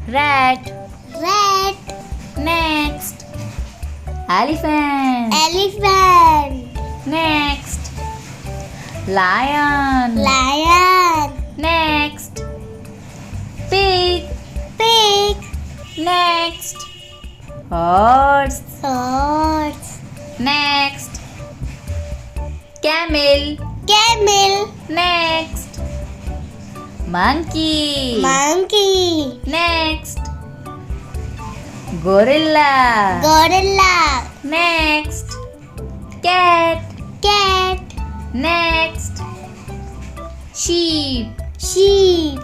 Rat. Rat. Next. Elephant. Elephant. Next. Lion. Lion. Next. Pig. Pig. Next. Horse. Horse. Next. Camel. Camel. Next. Monkey. Monkey. Next. Gorilla. Gorilla. Next. Cat. Cat. Next. Sheep. Sheep.